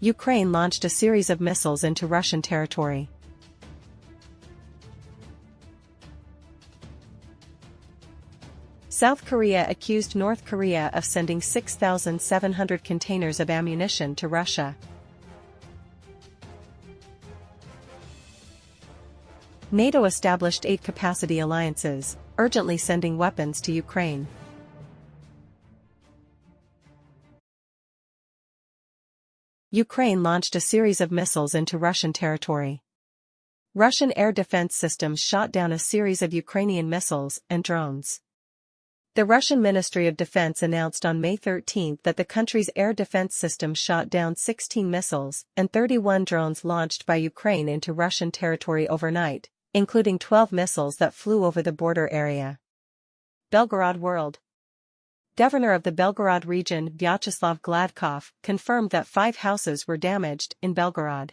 Ukraine launched a series of missiles into Russian territory. South Korea accused North Korea of sending 6,700 containers of ammunition to Russia. NATO established 8 capacity alliances, urgently sending weapons to Ukraine. Ukraine launched a series of missiles into Russian territory. Russian air defense systems shot down a series of Ukrainian missiles and drones. The Russian Ministry of Defense announced on May 13 that the country's air defense system shot down 16 missiles and 31 drones launched by Ukraine into Russian territory overnight, including 12 missiles that flew over the border area. Belgorod World. Governor of the Belgorod region Vyacheslav Gladkov confirmed that 5 houses were damaged in Belgorod.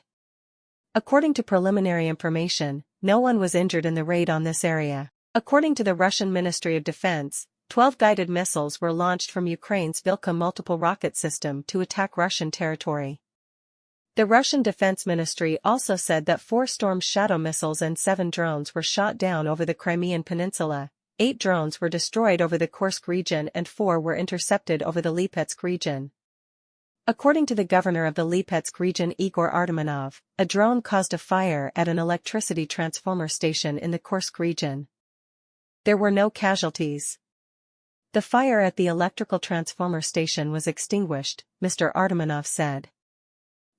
According to preliminary information, no one was injured in the raid on this area. According to the Russian Ministry of Defense, 12 guided missiles were launched from Ukraine's Vilka multiple rocket system to attack Russian territory. The Russian Defense Ministry also said that 4 Storm Shadow missiles and 7 drones were shot down over the Crimean Peninsula. 8 drones were destroyed over the Kursk region and 4 were intercepted over the Lipetsk region. According to the governor of the Lipetsk region Igor Artemanov, a drone caused a fire at an electricity transformer station in the Kursk region. There were no casualties. The fire at the electrical transformer station was extinguished, Mr. Artemanov said.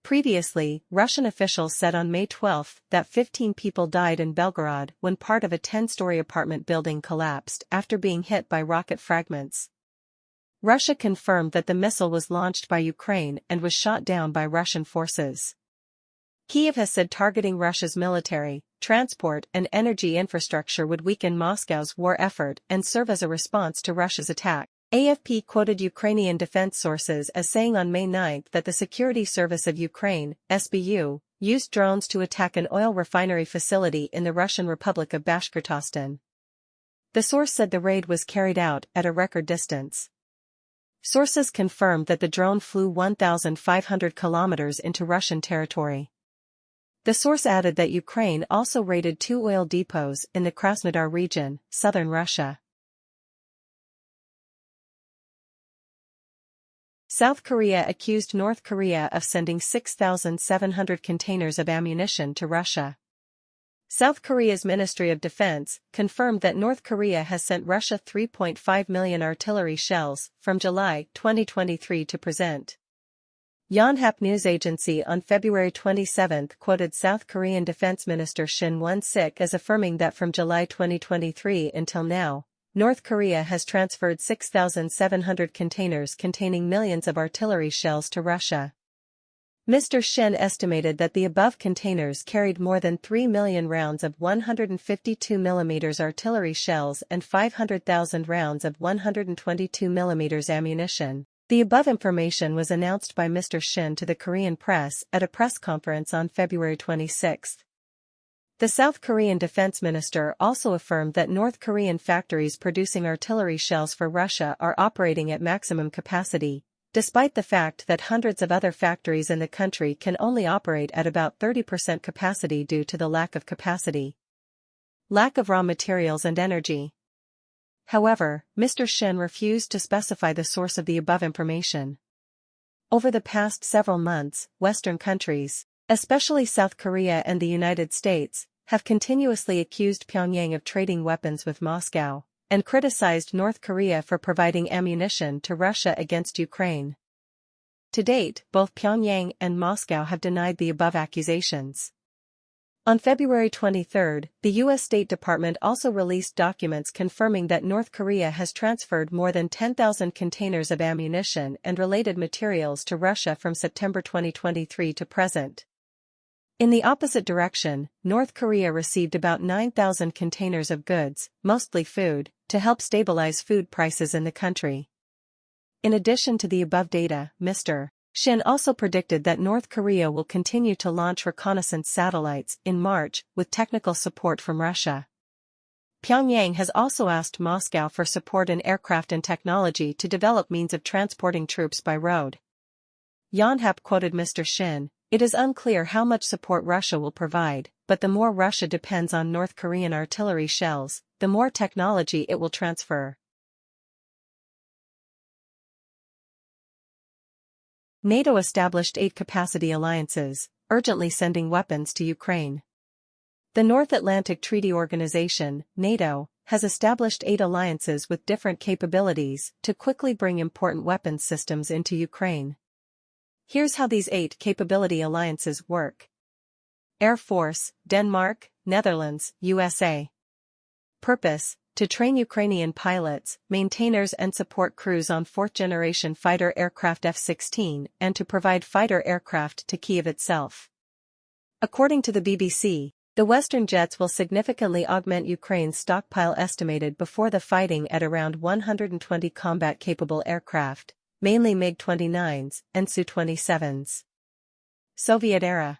Previously, Russian officials said on May 12 that 15 people died in Belgorod when part of a 10-story apartment building collapsed after being hit by rocket fragments. Russia confirmed that the missile was launched by Ukraine and was shot down by Russian forces. Kyiv has said targeting Russia's military, transport and energy infrastructure would weaken Moscow's war effort and serve as a response to Russia's attack. AFP quoted Ukrainian defense sources as saying on May 9 that the Security Service of Ukraine, SBU, used drones to attack an oil refinery facility in the Russian Republic of Bashkortostan. The source said the raid was carried out at a record distance. Sources confirmed that the drone flew 1,500 kilometers into Russian territory. The source added that Ukraine also raided 2 oil depots in the Krasnodar region, southern Russia. South Korea accused North Korea of sending 6,700 containers of ammunition to Russia. South Korea's Ministry of Defense confirmed that North Korea has sent Russia 3.5 million artillery shells from July 2023 to present. Yonhap news agency on February 27 quoted South Korean Defense Minister Shin Won-sik as affirming that from July 2023 until now, North Korea has transferred 6,700 containers containing millions of artillery shells to Russia. Mr. Shin estimated that the above containers carried more than 3 million rounds of 152 mm artillery shells and 500,000 rounds of 122 mm ammunition. The above information was announced by Mr. Shin to the Korean press at a press conference on February 26. The South Korean defense minister also affirmed that North Korean factories producing artillery shells for Russia are operating at maximum capacity, despite the fact that hundreds of other factories in the country can only operate at about 30% capacity due to the lack of capacity. Lack of raw materials and energy. However, Mr. Shin refused to specify the source of the above information. Over the past several months, Western countries, especially South Korea and the United States, have continuously accused Pyongyang of trading weapons with Moscow, and criticized North Korea for providing ammunition to Russia against Ukraine. To date, both Pyongyang and Moscow have denied the above accusations. On February 23, the U.S. State Department also released documents confirming that North Korea has transferred more than 10,000 containers of ammunition and related materials to Russia from September 2023 to present. In the opposite direction, North Korea received about 9,000 containers of goods, mostly food, to help stabilize food prices in the country. In addition to the above data, Mr. Shin also predicted that North Korea will continue to launch reconnaissance satellites in March with technical support from Russia. Pyongyang has also asked Moscow for support in aircraft and technology to develop means of transporting troops by road. Yonhap quoted Mr. Shin, "It is unclear how much support Russia will provide, but the more Russia depends on North Korean artillery shells, the more technology it will transfer." NATO established 8 capacity alliances, urgently sending weapons to Ukraine. The North Atlantic Treaty Organization, NATO, has established 8 alliances with different capabilities to quickly bring important weapons systems into Ukraine. Here's how these 8 capability alliances work. Air Force, Denmark, Netherlands, USA. Purpose: to train Ukrainian pilots, maintainers and support crews on 4th-generation fighter aircraft F-16 and to provide fighter aircraft to Kyiv itself. According to the BBC, the Western jets will significantly augment Ukraine's stockpile estimated before the fighting at around 120 combat-capable aircraft, mainly MiG-29s and Su-27s. Soviet era.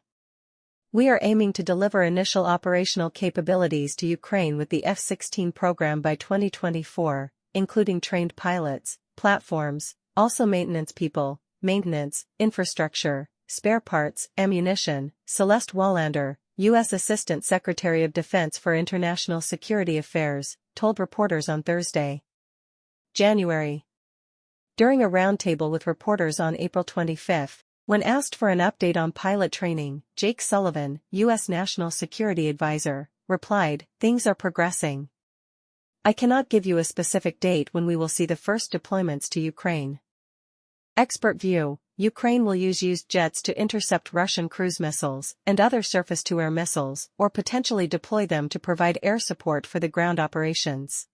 We are aiming to deliver initial operational capabilities to Ukraine with the F-16 program by 2024, including trained pilots, platforms, also maintenance people, maintenance, infrastructure, spare parts, ammunition, Celeste Wallander, U.S. Assistant Secretary of Defense for International Security Affairs, told reporters on Thursday, January. During a roundtable with reporters on April 25, when asked for an update on pilot training, Jake Sullivan, U.S. National Security Advisor, replied, "Things are progressing. I cannot give you a specific date when we will see the first deployments to Ukraine." Expert view: Ukraine will use used jets to intercept Russian cruise missiles and other surface-to-air missiles or potentially deploy them to provide air support for the ground operations.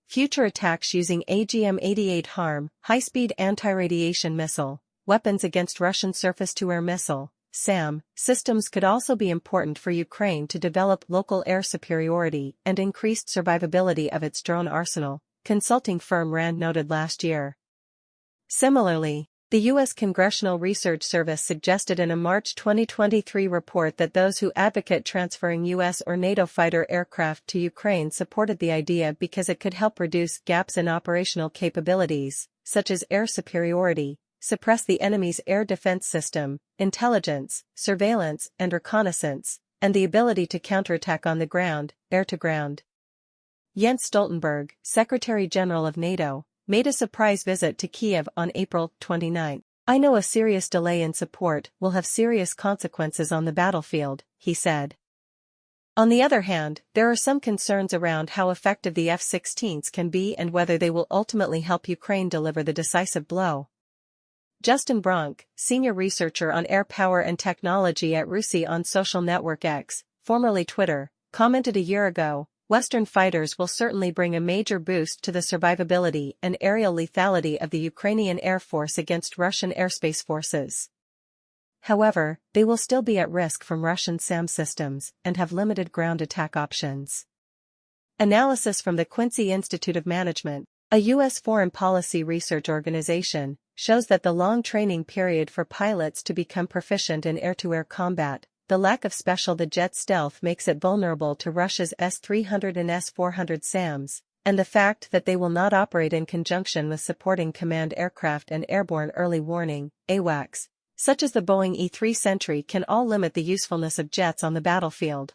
Future attacks using AGM-88 HARM, high-speed anti-radiation missile, weapons against Russian surface-to-air missile, SAM, systems could also be important for Ukraine to develop local air superiority and increased survivability of its drone arsenal, consulting firm RAND noted last year. Similarly, the U.S. Congressional Research Service suggested in a March 2023 report that those who advocate transferring U.S. or NATO fighter aircraft to Ukraine supported the idea because it could help reduce gaps in operational capabilities, such as air superiority, suppress the enemy's air defense system, intelligence, surveillance and reconnaissance, and the ability to counterattack on the ground, air-to-ground. Jens Stoltenberg, Secretary-General of NATO, made a surprise visit to Kyiv on April 29. "I know a serious delay in support will have serious consequences on the battlefield," he said. On the other hand, there are some concerns around how effective the F-16s can be and whether they will ultimately help Ukraine deliver the decisive blow. Justin Bronk, senior researcher on air power and technology at RUSI on social network X, formerly Twitter, commented a year ago, "Western fighters will certainly bring a major boost to the survivability and aerial lethality of the Ukrainian Air Force against Russian airspace forces. However, they will still be at risk from Russian SAM systems and have limited ground attack options." Analysis from the Quincy Institute of Management, a U.S. foreign policy research organization, shows that the long training period for pilots to become proficient in air-to-air combat, the lack of special jet stealth makes it vulnerable to Russia's S-300 and S-400 SAMs, and the fact that they will not operate in conjunction with supporting command aircraft and airborne early warning (AWACS), such as the Boeing E-3 Sentry, can all limit the usefulness of jets on the battlefield.